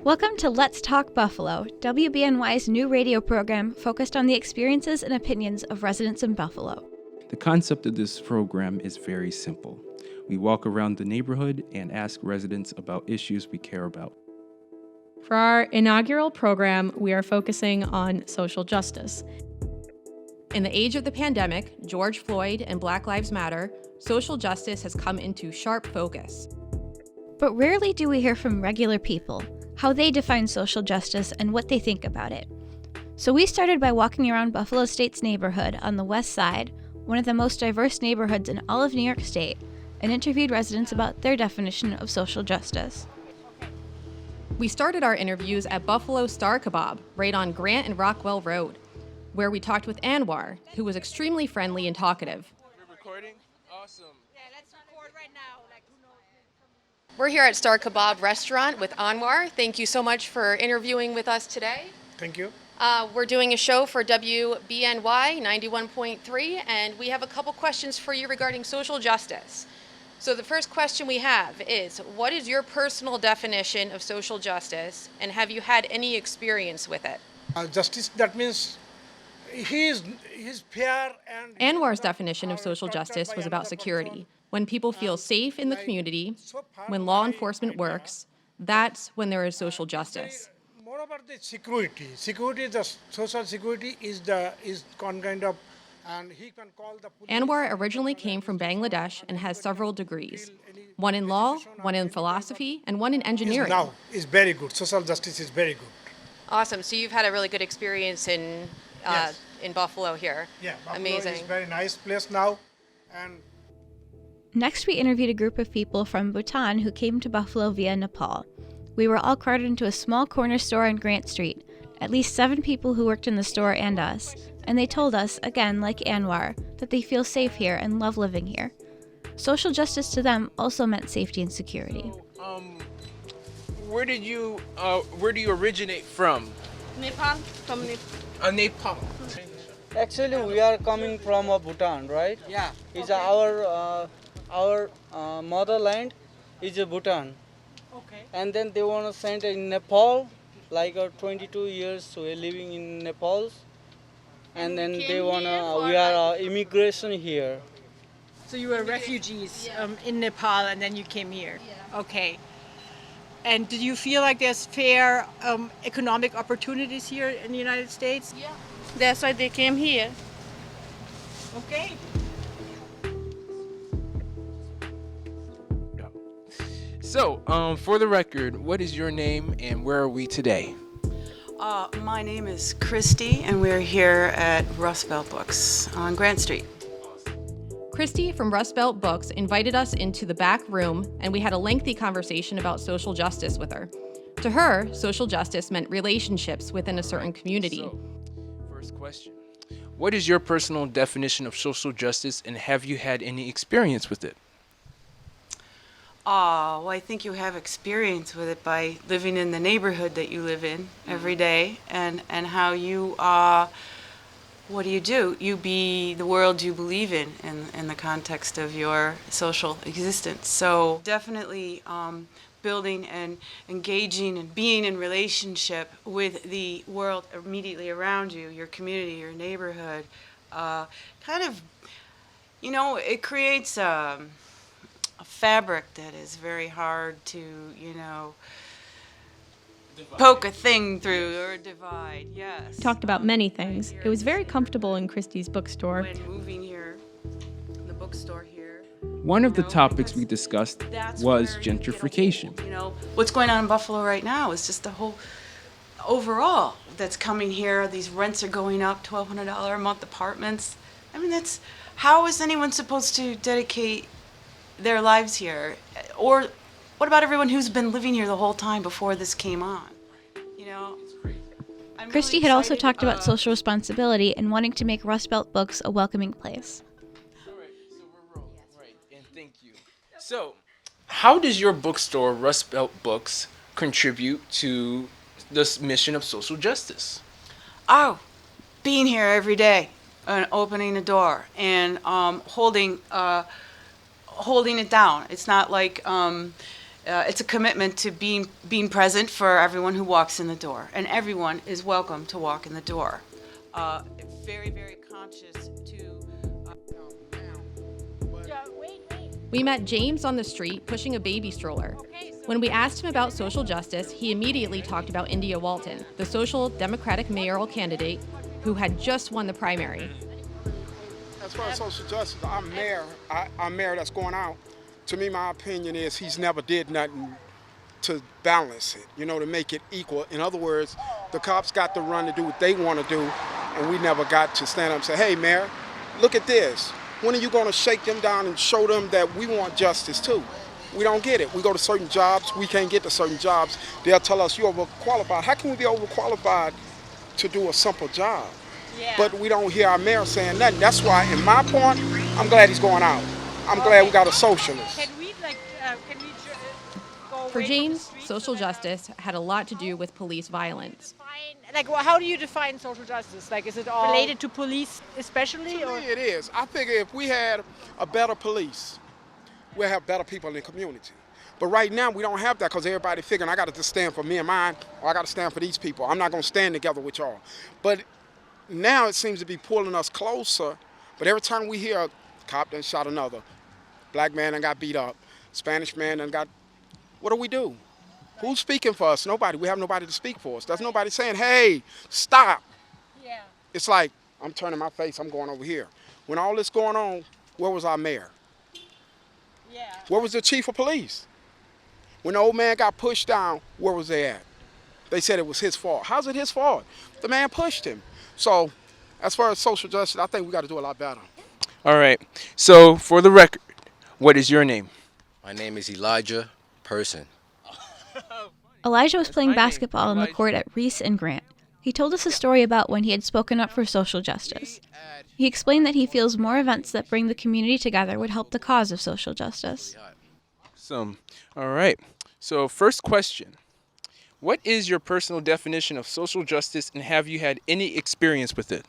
Welcome to Let's Talk Buffalo, WBNY's new radio program focused on the experiences and opinions of residents in Buffalo. The concept of this program is very simple. We walk around the neighborhood and ask residents about issues we care about. For our inaugural program, we are focusing on social justice. In the age of the pandemic, George Floyd and Black Lives Matter, social justice has come into sharp focus. But rarely do we hear from regular people, how they define social justice and what they think about it. So we started by walking around Buffalo State's neighborhood on the west side, one of the most diverse neighborhoods in all of New York State, and interviewed residents about their definition of social justice. We started our interviews at Buffalo Star Kebab, right on Grant and Rockwell Road, where we talked with Anwar, who was extremely friendly and talkative. We're recording? Awesome. Yeah, let's record right now. We're here at Star Kebab Restaurant with Anwar. Thank you so much for interviewing with us today. Thank you. We're doing a show for WBNY 91.3, and we have a couple questions for you regarding social justice. So the first question we have is, what is your personal definition of social justice, and have you had any experience with it? Justice, that means he is fair and... Anwar's definition of social justice was about security. When people feel safe in the community, when law enforcement works, that's when there is social justice. More about the security. Security, the social security is kind of, and he can call the police. Anwar originally came from Bangladesh and has several degrees, one in law, one in philosophy, and one in engineering. Now is very good. Social justice is very good. Awesome. So you've had a really good experience in Yes. in Buffalo here. Yeah, Buffalo Amazing. is a very nice place now, and Next, we interviewed a group of people from Bhutan who came to Buffalo via Nepal. We were all crowded into a small corner store on Grant Street, at least 7 people who worked in the store and us, and they told us, again like Anwar, that they feel safe here and love living here. Social justice to them also meant safety and security. Where do you originate from? Nepal, from Nepal. Nepal. Actually, we are coming from Bhutan, right? Yeah. It's our motherland is Bhutan. Okay. And then they want to send in Nepal, like 22 years we're living in Nepal. And then came they want here to, for we are immigration here. So you were refugees in Nepal, and then you came here. Yeah. Okay. And do you feel like there's fair economic opportunities here in the United States? Yeah. That's why they came here. Okay. So, for the record, what is your name and where are we today? My name is Christy, and we're here at Rust Belt Books on Grant Street. Christy from Rust Belt Books invited us into the back room, and we had a lengthy conversation about social justice with her. To her, social justice meant relationships within a certain community. So, first question. What is your personal definition of social justice, and have you had any experience with it? Well, I think you have experience with it by living in the neighborhood that you live in every day, and how you, what do? You be the world you believe in the context of your social existence. So definitely building and engaging and being in relationship with the world immediately around you, your community, your neighborhood, kind of, it creates a fabric that is very hard to, poke a thing through or divide. Yes. Talked about many things. It was very comfortable in Christie's bookstore. When moving here, the bookstore here. One of the topics we discussed was gentrification. What's going on in Buffalo right now is just the whole overall that's coming here. These rents are going up, $1,200 a month apartments. I mean, how is anyone supposed to dedicate their lives here? Or what about everyone who's been living here the whole time before this came on? Christy had also talked about social responsibility and wanting to make Rust Belt Books a welcoming place. All right, so we're rolling. Right, and thank you. So, how does your bookstore, Rust Belt Books, contribute to this mission of social justice? Oh, being here every day and opening the door and holding it down. It's not like it's a commitment to being present for everyone who walks in the door, and everyone is welcome to walk in the door. Very, very conscious to. We met James on the street pushing a baby stroller. When we asked him about social justice, he immediately talked about India Walton, the social democratic mayoral candidate who had just won the primary. As far as social justice, our mayor that's going out, to me, my opinion is he's never did nothing to balance it, to make it equal. In other words, the cops got to run to do what they want to do, and we never got to stand up and say, hey, Mayor, look at this. When are you going to shake them down and show them that we want justice too? We don't get it. We go to certain jobs, we can't get to certain jobs. They'll tell us you're overqualified. How can we be overqualified to do a simple job? Yeah. But we don't hear our mayor saying nothing. That's why, in my point, I'm glad he's going out. I'm glad we got a socialist. For James, social justice had a lot to do with police violence. How do you define social justice? Is it all related to police especially? To me, it is. I figure if we had a better police, we'll have better people in the community. But right now, we don't have that because everybody figuring I got to just stand for me and mine, or I got to stand for these people. I'm not going to stand together with y'all. But now it seems to be pulling us closer. But every time we hear a cop done shot another, black man done got beat up, Spanish man done got, what do we do? Who's speaking for us? Nobody. We have nobody to speak for us. There's nobody saying, hey, stop. Yeah. It's like, I'm turning my face, I'm going over here. When all this going on, where was our mayor? Yeah. Where was the chief of police? When the old man got pushed down, where was they at? They said it was his fault. How's it his fault? The man pushed him. So, as far as social justice, I think we got to do a lot better. All right. So, for the record, what is your name? My name is Elijah Person. Elijah was playing basketball on the court at Reese and Grant. He told us a story about when he had spoken up for social justice. He explained that he feels more events that bring the community together would help the cause of social justice. Awesome. All right. So, first question. What is your personal definition of social justice, and have you had any experience with it?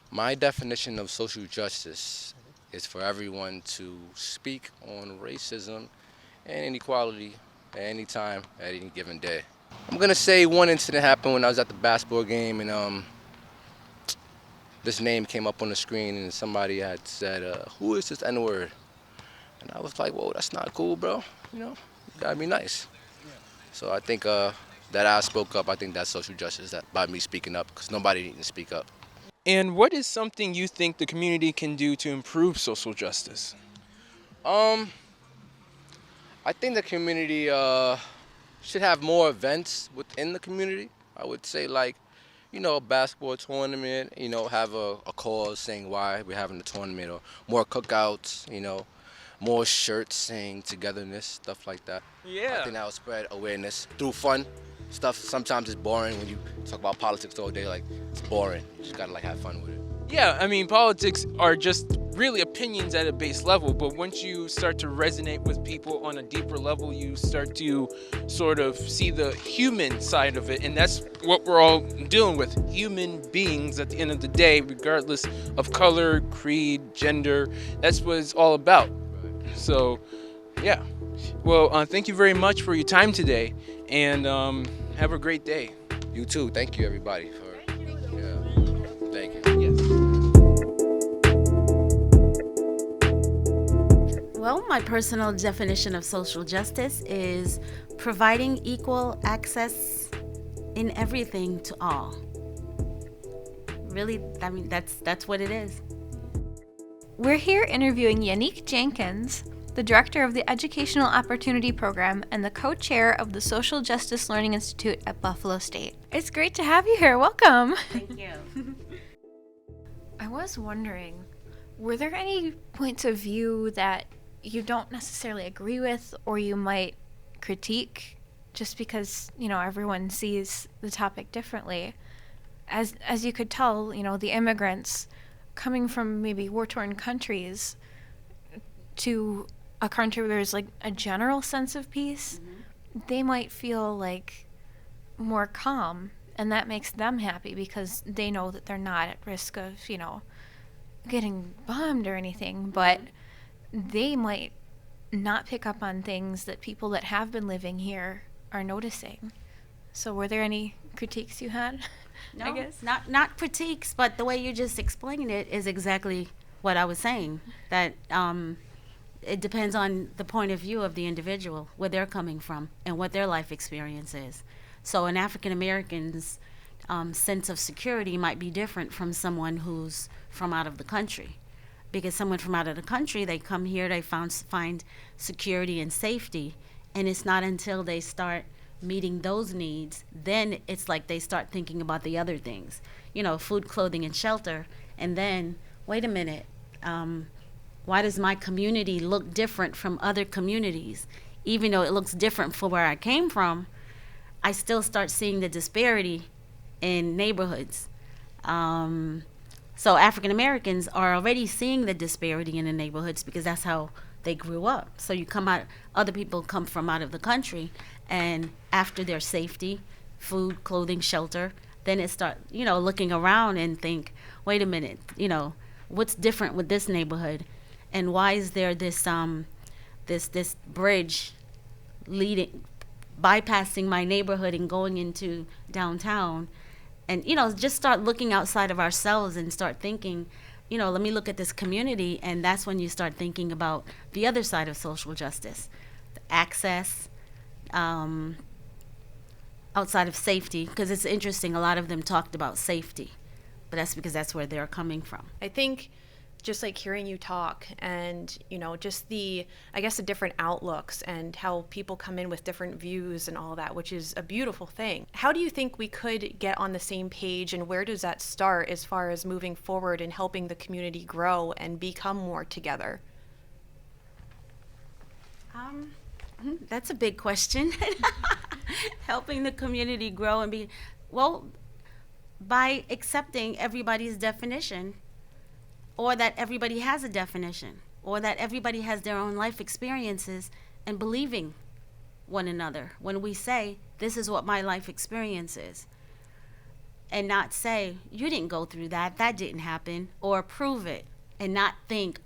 My definition of social justice is for everyone to speak on racism and inequality at any time, at any given day. I'm going to say one incident happened when I was at the basketball game, and this name came up on the screen, and somebody had said, who is this N-word? And I was like, whoa, that's not cool, bro. You gotta be nice. So I think that I spoke up. I think that's social justice, that by me speaking up, because nobody didn't speak up. And what is something you think the community can do to improve social justice? I think the community should have more events within the community. I would say a basketball tournament, have a cause saying why we're having the tournament, or more cookouts, more shirts saying togetherness, stuff like that. Yeah. I think that will spread awareness through fun stuff. Sometimes it's boring when you talk about politics all day, it's boring. You just gotta have fun with it. Yeah, I mean, politics are just really opinions at a base level, but once you start to resonate with people on a deeper level, you start to sort of see the human side of it, and that's what we're all dealing with. Human beings at the end of the day, regardless of color, creed, gender, that's what it's all about. So, yeah. Well, thank you very much for your time today, and have a great day. You too. Thank you, everybody. Thank you. Well, my personal definition of social justice is providing equal access in everything to all. Really, I mean, that's what it is. We're here interviewing Yanick Jenkins, the director of the Educational Opportunity Program and the co-chair of the Social Justice Learning Institute at Buffalo State. It's great to have you here. Welcome. Thank you. I was wondering, were there any points of view that you don't necessarily agree with or you might critique just because, everyone sees the topic differently? As you could tell, the immigrants coming from maybe war-torn countries to a country where there's a general sense of peace, they might feel more calm, and that makes them happy because they know that they're not at risk of, getting bombed or anything, but they might not pick up on things that people that have been living here are noticing. So were there any critiques you had? No, I guess not critiques, but the way you just explained it is exactly what I was saying. That it depends on the point of view of the individual, where they're coming from, and what their life experience is. So an African American's sense of security might be different from someone who's from out of the country. Because someone from out of the country, they come here, they find security and safety, and it's not until they start meeting those needs, then it's like they start thinking about the other things, food, clothing, and shelter. And then, wait a minute, why does my community look different from other communities? Even though it looks different from where I came from, I still start seeing the disparity in neighborhoods. So African Americans are already seeing the disparity in the neighborhoods because that's how they grew up. So you come out, other people come from out of the country, and after their safety, food, clothing, shelter, then it start, looking around and think, wait a minute, what's different with this neighborhood, and why is there this this bridge bypassing my neighborhood and going into downtown? And just start looking outside of ourselves and start thinking, let me look at this community. And that's when you start thinking about the other side of social justice, the access, outside of safety, because it's interesting, a lot of them talked about safety, but that's because that's where they're coming from. I think just like hearing you talk and, just the different outlooks and how people come in with different views and all that, which is a beautiful thing. How do you think we could get on the same page, and where does that start as far as moving forward and helping the community grow and become more together? That's a big question. Helping the community grow and by accepting everybody's definition, or that everybody has a definition, or that everybody has their own life experiences, and believing one another when we say, this is what my life experience is. And not say, you didn't go through that didn't happen, or prove it, and not think,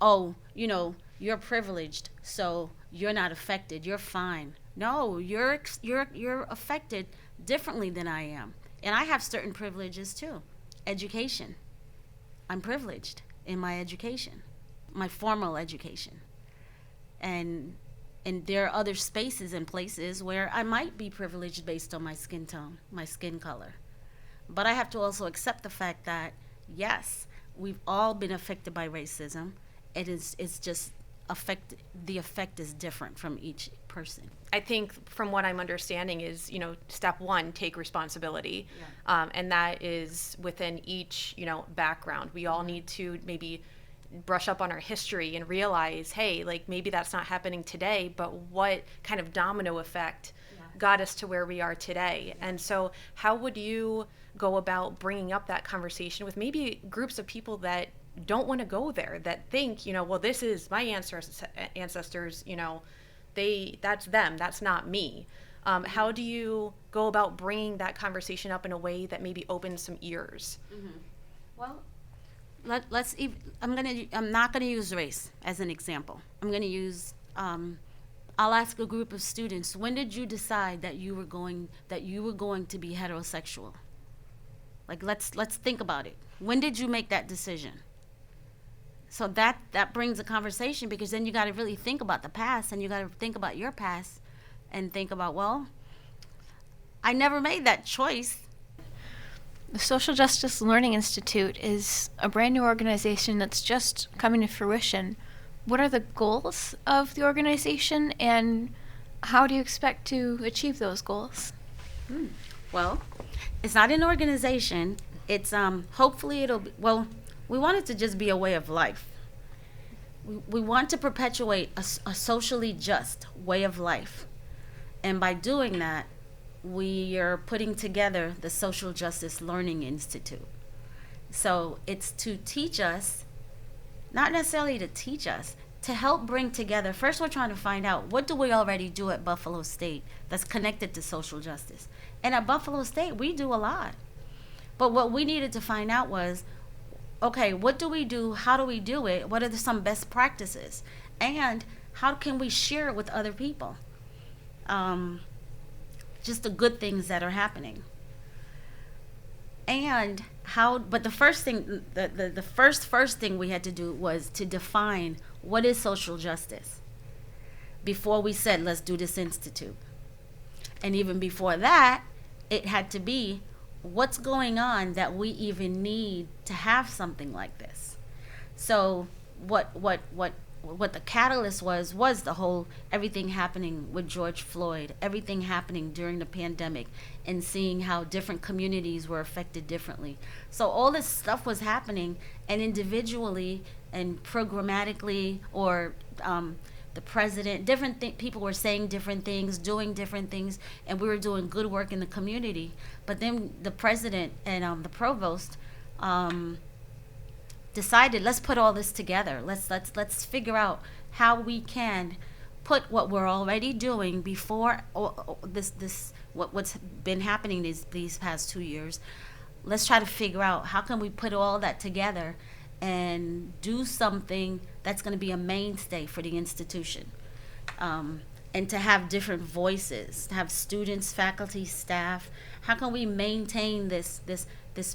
you're privileged, so you're not affected, you're fine. No, you're affected differently than I am. And I have certain privileges too. Education. I'm privileged in my education, my formal education. And there are other spaces and places where I might be privileged based on my skin tone, my skin color. But I have to also accept the fact that, yes, we've all been affected by racism. It's just the effect is different from each person. I think from what I'm understanding is, step one, take responsibility. Yeah. And that is within each, background. We all need to maybe brush up on our history and realize, hey, like maybe that's not happening today, but what kind of domino effect got us to where we are today? Yeah. And so how would you go about bringing up that conversation with maybe groups of people that don't want to go there, that think, well, this is my ancestors, that's them, that's not me. How do you go about bringing that conversation up in a way that maybe opens some ears? Mm-hmm. Well, I'm not gonna use race as an example. I'm gonna use, I'll ask a group of students, when did you decide that you were going to be heterosexual? Like, let's think about it. When did you make that decision? So that brings a conversation, because then you got to really think about the past, and you got to think about your past and think about, well, I never made that choice. The Social Justice Learning Institute is a brand new organization that's just coming to fruition. What are the goals of the organization, and how do you expect to achieve those goals? Well, it's not an organization. It's hopefully it'll be, we want it to just be a way of life. We want to perpetuate a socially just way of life. And by doing that, we are putting together the Social Justice Learning Institute. So it's to teach us, not necessarily to teach us, to help bring together. First, we're trying to find out, what do we already do at Buffalo State that's connected to social justice? And at Buffalo State, we do a lot. But what we needed to find out was, okay, what do we do? How do we do it? What are some best practices? And how can we share it with other people? Just the good things that are happening. And but the first thing, the first thing we had to do was to define what is social justice before we said, let's do this institute. And even before that, it had to be, what's going on that we even need to have something like this? So what the catalyst was the whole, everything happening with George Floyd, everything happening during the pandemic, and seeing how different communities were affected differently. So all this stuff was happening, and individually and programmatically, or the president, different people were saying different things, doing different things, and we were doing good work in the community. But then the president and the provost decided, let's put all this together. Let's figure out how we can put what we're already doing before what's been happening these past 2 years. Let's try to figure out how can we put all that together and do something that's going to be a mainstay for the institution, and to have different voices, to have students, faculty, staff. How can we maintain this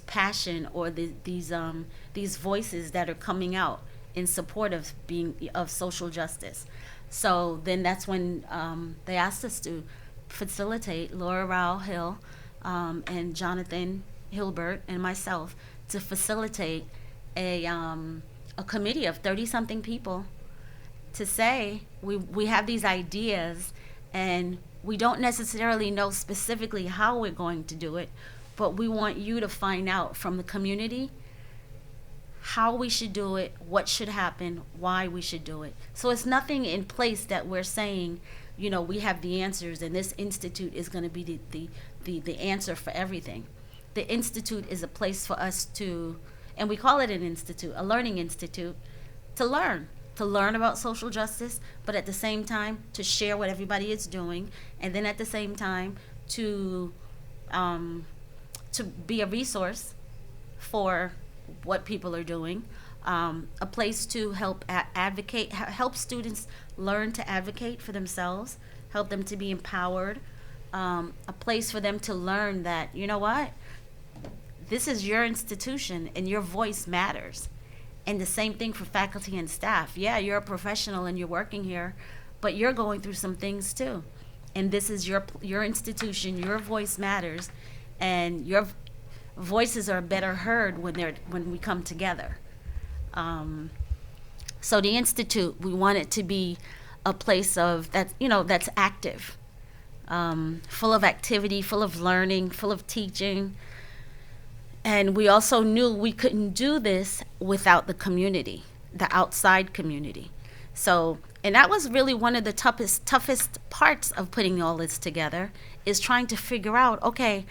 passion, or these voices that are coming out in support of social justice? So then that's when they asked us to facilitate, Laura Raub Hill and Jonathan Hilbert and myself, to facilitate a committee of 30-something people to say, we have these ideas, and we don't necessarily know specifically how we're going to do it, but we want you to find out from the community how we should do it, what should happen, why we should do it. So it's nothing in place that we're saying, we have the answers and this institute is going to be the answer for everything. The institute is a place for us to, and we call it an institute, a learning institute, to learn about social justice, but at the same time to share what everybody is doing, and then at the same time to be a resource for what people are doing, a place to help advocate, help students learn to advocate for themselves, help them to be empowered, a place for them to learn that, you know what, this is your institution and your voice matters. And the same thing for faculty and staff. Yeah, you're a professional and you're working here, but you're going through some things too. And this is your institution, your voice matters, and your voices are better heard when we come together. So the institute, we want it to be a place of that's active, full of activity, full of learning, full of teaching. And we also knew we couldn't do this without the community, the outside community. So, and that was really one of the toughest parts of putting all this together, is trying to figure out, okay,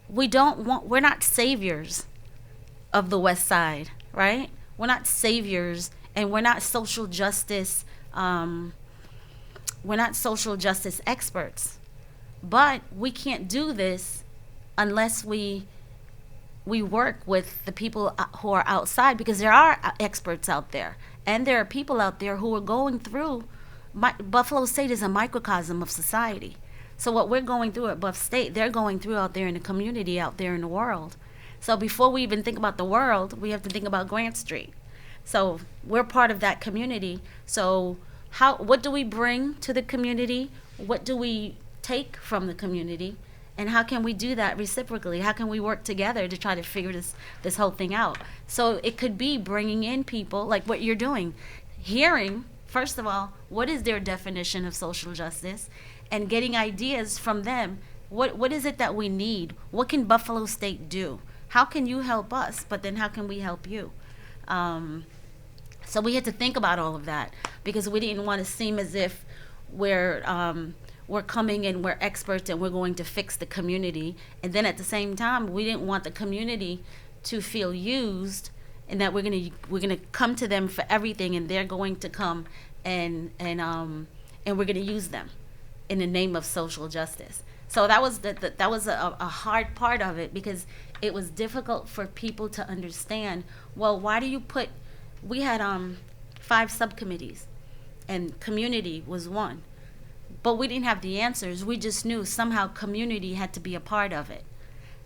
we're not saviors of the West Side, right? We're not saviors, and we're not social justice, experts. But we can't do this unless we work with the people who are outside, because there are experts out there, and there are people out there who are going through. Buffalo State is a microcosm of society. So what we're going through at Buff State, they're going through out there in the community, out there in the world. So before we even think about the world, we have to think about Grant Street. So we're part of that community. So what do we bring to the community? What do we take from the community? And how can we do that reciprocally? How can we work together to try to figure this whole thing out? So it could be bringing in people like what you're doing, hearing, first of all, what is their definition of social justice, and getting ideas from them. What is it that we need? What can Buffalo State do? How can you help us? But then how can we help you? So we had to think about all of that, because we didn't want to seem as if we're coming and we're experts and we're going to fix the community. And then at the same time, we didn't want the community to feel used, and that we're gonna come to them for everything, and they're going to come and we're gonna use them in the name of social justice. So that was a hard part of it, because it was difficult for people to understand, well, why do you we had 5 subcommittees. and community was one. But we didn't have the answers. We just knew somehow community had to be a part of it.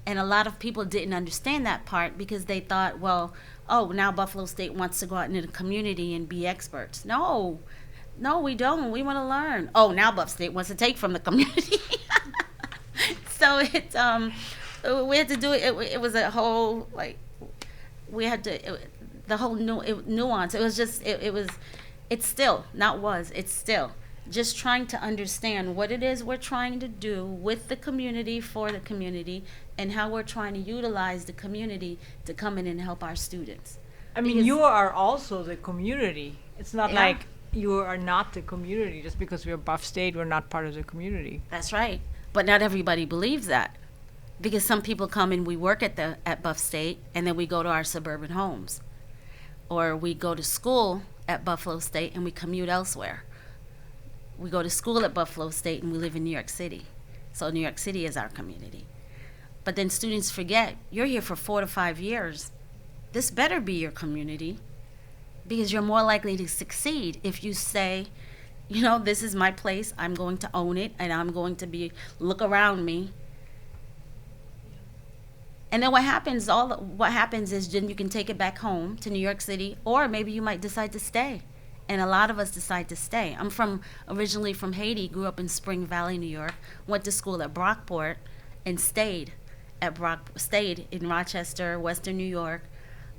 And a lot of people didn't understand that part because they thought, well, oh, now Buffalo State wants to go out into the community and be experts. No, we don't. We want to learn. Oh, now Buff State wants to take from the community. So it's we had to do it. It was a whole we had to the whole nuance. It was just it's still just trying to understand what it is we're trying to do with the community, for the community, and how we're trying to utilize the community to come in and help our students. I mean, you are also the community. It's not like you are not the community. Just because we're Buff State, we're not part of the community. That's right. But not everybody believes that. Because some people come and we work at Buff State, and then we go to our suburban homes. Or we go to school at Buffalo State and we commute elsewhere. We go to school at Buffalo State and we live in New York City. So New York City is our community. But then students forget, you're here for 4 to 5 years. This better be your community, because you're more likely to succeed if you say, this is my place, I'm going to own it, and I'm going to look around me. And then what happens is then you can take it back home to New York City, or maybe you might decide to stay. And a lot of us decide to stay. I'm originally from Haiti, grew up in Spring Valley, New York, went to school at Brockport, and stayed in Rochester, Western New York,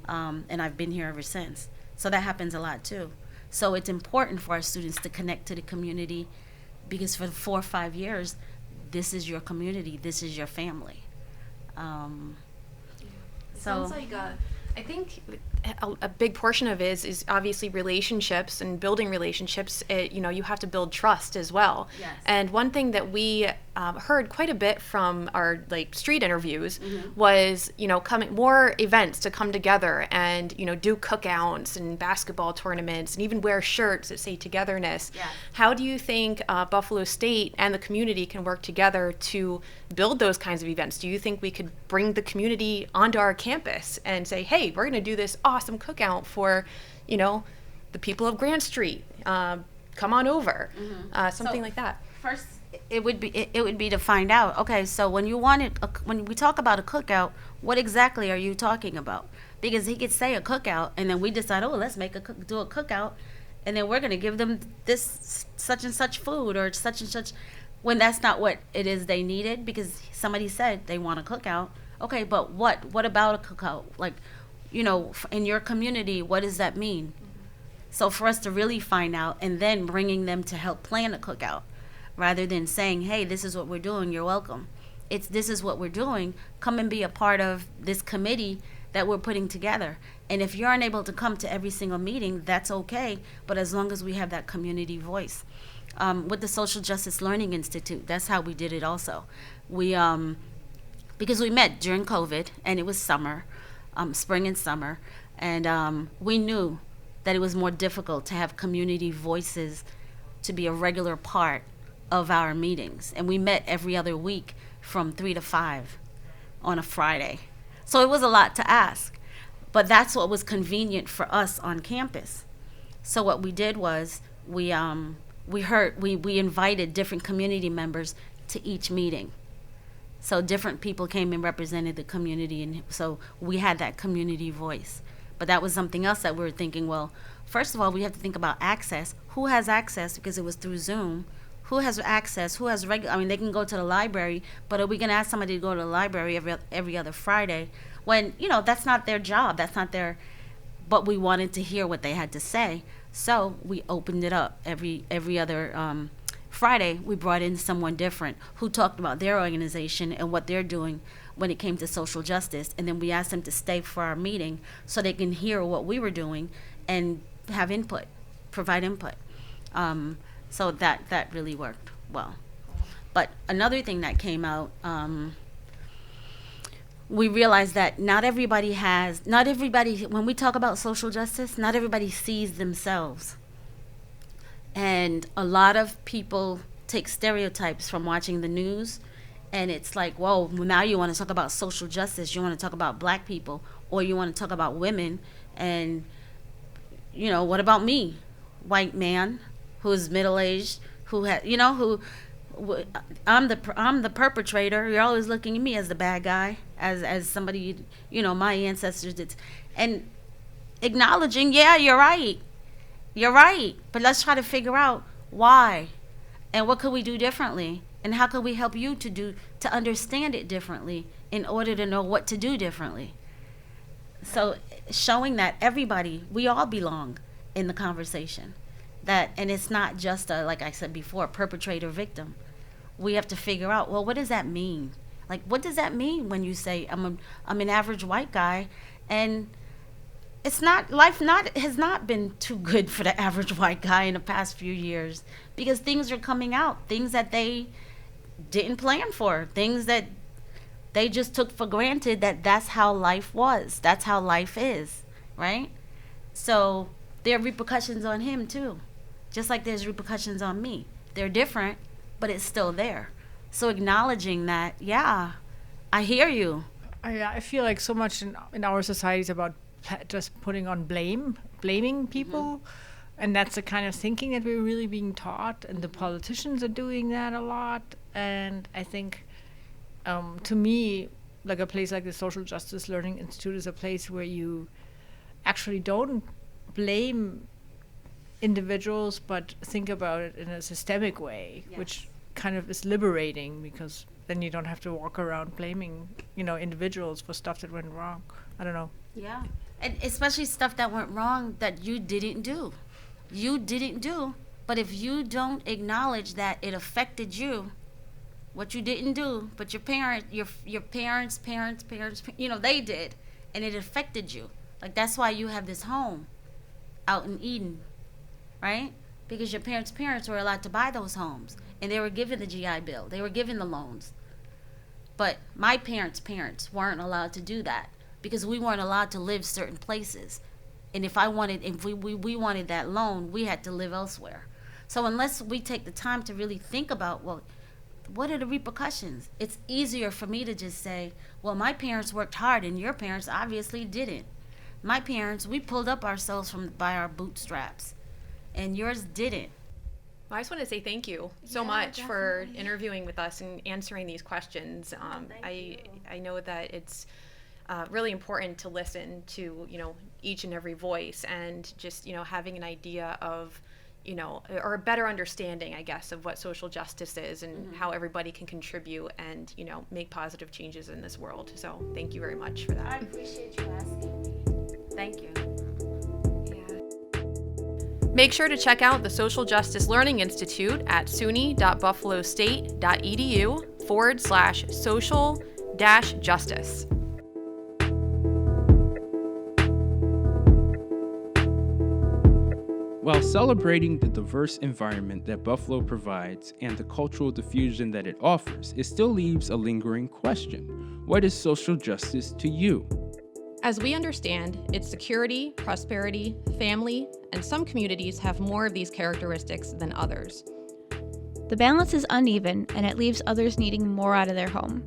and I've been here ever since. So that happens a lot too. So it's important for our students to connect to the community, because for 4 or 5 years, this is your community, this is your family. Sounds like I think a big portion of it is obviously relationships and building relationships. You have to build trust as well. Yes. And one thing that we heard quite a bit from our street interviews was coming more events to come together and do cookouts and basketball tournaments and even wear shirts that say togetherness. Yes. How do you think Buffalo State and the community can work together to build those kinds of events? Do you think we could bring the community onto our campus and say, hey, we're going to do this awesome cookout for the people of Grant Street, come on over, something like that? First, it would be to find out, okay, so when we talk about a cookout, what exactly are you talking about? Because he could say a cookout, and then we decide, let's do a cookout, and then we're going to give them this such and such food or such and such, when that's not what it is they needed, because somebody said they want a cookout. Okay, but what about a cookout? In your community, what does that mean? So for us to really find out, and then bringing them to help plan a cookout, rather than saying, hey, this is what we're doing, you're welcome. This is what we're doing, come and be a part of this committee that we're putting together. And if you're unable to come to every single meeting, that's okay, but as long as we have that community voice. With the Social Justice Learning Institute, that's how we did it also. Because we met during COVID, and it was summer, spring and summer, and we knew that it was more difficult to have community voices to be a regular part of our meetings. And we met every other week from 3 to 5 on a Friday. So it was a lot to ask, but that's what was convenient for us on campus. So what we did was we invited different community members to each meeting. So different people came and represented the community, and so we had that community voice. But that was something else that we were thinking, well, first of all, we have to think about access. Who has access, because it was through Zoom? Who has access? Who has they can go to the library, but are we going to ask somebody to go to the library every other Friday when, that's not their job, that's not their, but we wanted to hear what they had to say. So we opened it up every other Friday. We brought in someone different who talked about their organization and what they're doing when it came to social justice, and then we asked them to stay for our meeting so they can hear what we were doing and have input, provide input. So that really worked well. But another thing that came out, we realized that not everybody, when we talk about social justice, not everybody sees themselves. And a lot of people take stereotypes from watching the news, and it's like, whoa, now you want to talk about social justice, you want to talk about black people, or you want to talk about women, and, what about me, white man, who's middle-aged, who had, I'm the perpetrator. You're always looking at me as the bad guy, as somebody, my ancestors did. And acknowledging, yeah, you're right, but let's try to figure out why and what could we do differently, and how could we help you to understand it differently in order to know what to do differently. So showing that everybody, we all belong in the conversation, and it's not just like I said before, perpetrator victim. We have to figure out, well, what does that mean? Like, what does that mean when you say I'm an average white guy, and life has not been too good for the average white guy in the past few years, because things are coming out, things that they didn't plan for, things that they just took for granted that's how life was, that's how life is, right? So there are repercussions on him too, just like there's repercussions on me. They're different, but it's still there. So acknowledging that, yeah, I hear you. I feel like so much in our society is about just putting on blaming people. And that's the kind of thinking that we're really being taught, and the politicians are doing that a lot. And I think, to me, like a place like the Social Justice Learning Institute is a place where you actually don't blame individuals, but think about it in a systemic way, yes, which kind of is liberating, because then you don't have to walk around blaming, individuals for stuff that went wrong. I don't know. Yeah, and especially stuff that went wrong that you didn't do. But if you don't acknowledge that it affected you, what you didn't do, but your parents, they did, and it affected you. Like, that's why you have this home out in Eden, right? Because your parents' were allowed to buy those homes, and they were given the GI Bill, they were given the loans. But my parents' weren't allowed to do that, because we weren't allowed to live certain places. And if we wanted that loan, we had to live elsewhere. So unless we take the time to really think about, well, what are the repercussions? It's easier for me to just say, well, my parents worked hard and your parents obviously didn't. My parents, we pulled up ourselves by our bootstraps, and yours didn't. Well, I just want to say thank you so much for interviewing with us and answering these questions. I know that it's really important to listen to, each and every voice, and just, having an idea of, or a better understanding, I guess, of what social justice is, and how everybody can contribute and, make positive changes in this world. So thank you very much for that. I appreciate you asking me. Thank you. Make sure to check out the Social Justice Learning Institute at suny.buffalostate.edu/social-justice. While celebrating the diverse environment that Buffalo provides and the cultural diffusion that it offers, it still leaves a lingering question. What is social justice to you? As we understand, it's security, prosperity, family, and some communities have more of these characteristics than others. The balance is uneven, and it leaves others needing more out of their home.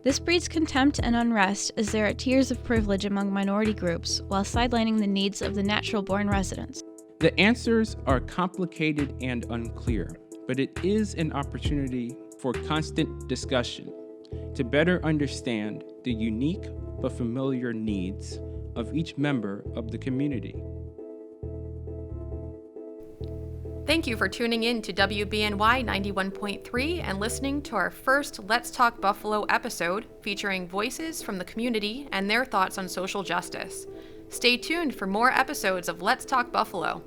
This breeds contempt and unrest, as there are tiers of privilege among minority groups, while sidelining the needs of the natural-born residents. The answers are complicated and unclear, but it is an opportunity for constant discussion to better understand the unique but familiar needs of each member of the community. Thank you for tuning in to WBNY 91.3 and listening to our first Let's Talk Buffalo episode featuring voices from the community and their thoughts on social justice. Stay tuned for more episodes of Let's Talk Buffalo.